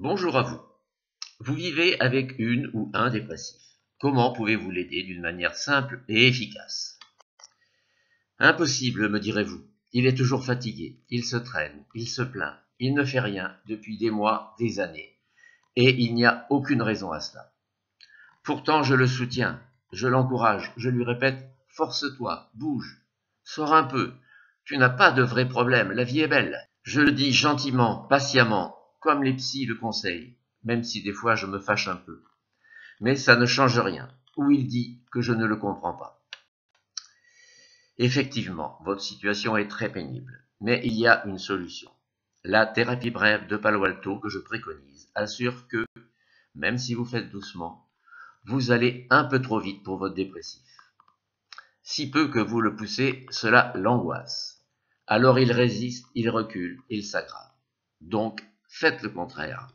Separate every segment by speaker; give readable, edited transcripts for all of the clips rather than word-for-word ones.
Speaker 1: Bonjour à vous. Vous vivez avec une ou un dépressif. Comment pouvez-vous l'aider d'une manière simple et efficace? Impossible, me direz-vous. Il est toujours fatigué, il se traîne, il se plaint, il ne fait rien depuis des mois, des années. Et il n'y a aucune raison à cela. Pourtant, je le soutiens, je l'encourage, je lui répète « Force-toi, bouge, sors un peu, tu n'as pas de vrais problèmes, la vie est belle ». Je le dis gentiment, patiemment, comme les psys le conseillent, même si des fois je me fâche un peu. Mais ça ne change rien, ou il dit que je ne le comprends pas. Effectivement, votre situation est très pénible, mais il y a une solution. La thérapie brève de Palo Alto que je préconise assure que, même si vous faites doucement, vous allez un peu trop vite pour votre dépressif. Si peu que vous le poussez, cela l'angoisse. Alors il résiste, il recule, il s'aggrave. Donc, faites le contraire.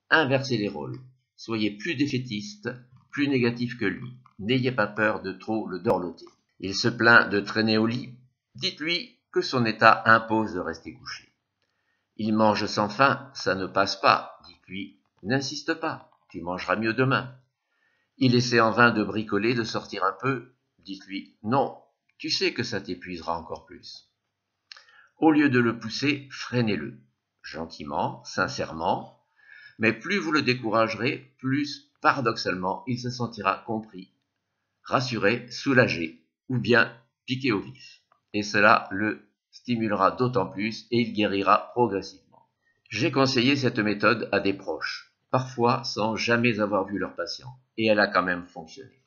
Speaker 1: Inversez les rôles. Soyez plus défaitiste, plus négatif que lui. N'ayez pas peur de trop le dorloter. Il se plaint de traîner au lit. Dites-lui que son état impose de rester couché. Il mange sans faim, ça ne passe pas. Dites-lui, n'insiste pas, tu mangeras mieux demain. Il essaie en vain de bricoler, de sortir un peu. Dites-lui, non, tu sais que ça t'épuisera encore plus. Au lieu de le pousser, freinez-le. Gentiment, sincèrement, mais plus vous le découragerez, plus, paradoxalement, il se sentira compris, rassuré, soulagé, ou bien piqué au vif. Et cela le stimulera d'autant plus et il guérira progressivement. J'ai conseillé cette méthode à des proches, parfois sans jamais avoir vu leur patient, et elle a quand même fonctionné.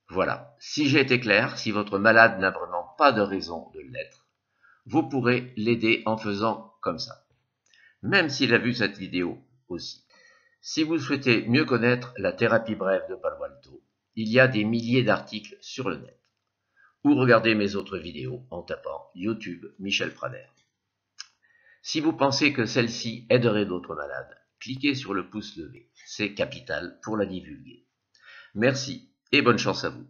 Speaker 1: Voilà, si j'ai été clair, si votre malade n'a vraiment pas de raison de l'être, vous pourrez l'aider en faisant comme ça. Même s'il a vu cette vidéo aussi. Si vous souhaitez mieux connaître la thérapie brève de Palo Alto, il y a des milliers d'articles sur le net. Ou regardez mes autres vidéos en tapant YouTube Michel Prader. Si vous pensez que celle-ci aiderait d'autres malades, cliquez sur le pouce levé. C'est capital pour la divulguer. Merci et bonne chance à vous.